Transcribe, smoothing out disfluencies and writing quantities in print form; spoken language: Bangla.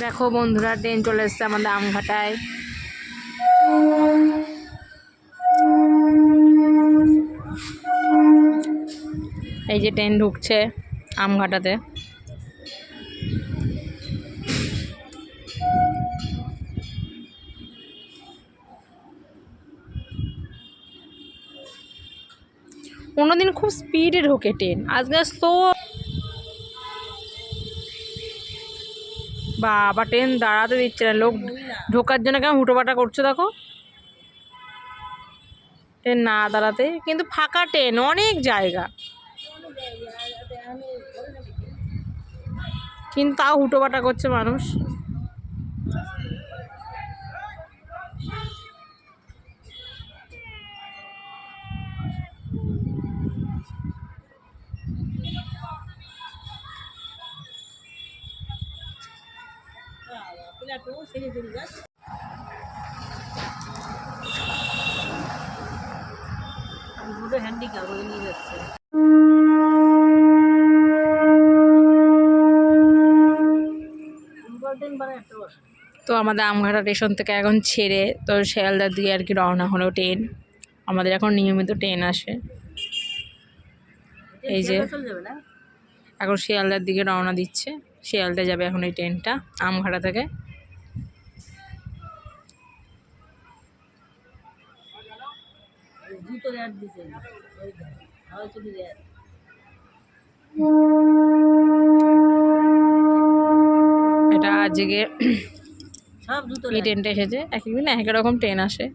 দেখো বন্ধুরা, ট্রেন চলে এসছে আমাদের আমঘাটায়। এই যে ট্রেন ঢুকছে আমঘাটাতে। অন্যদিন খুব স্পিডে ঢোকে ট্রেন, আজকে স্লো। বাবা, ট্রেন দাঁড়াতে দিচ্ছে না, লোক ঢোকার জন্য কেমন হুটোপাটা করছে দেখো। ট্রেন না দাঁড়াতে, কিন্তু ফাঁকা ট্রেন, অনেক জায়গা, কিন্তু তাও হুটোপাটা করছে মানুষ। তো আমাদের আমঘাটা স্টেশন থেকে এখন ছেড়ে তো শিয়ালদার দিকে আর কি রওনা হলো ট্রেন। আমাদের এখন নিয়মিত ট্রেন আসে। এই যে এখন শিয়ালদার দিকে রওনা দিচ্ছে, শিয়ালদা যাবে এখন এই ট্রেনটা আমঘাটা থেকে। এটা আজকে এই ট্রেনটা এসেছে, এক একদিন এক এক রকম ট্রেন আসে।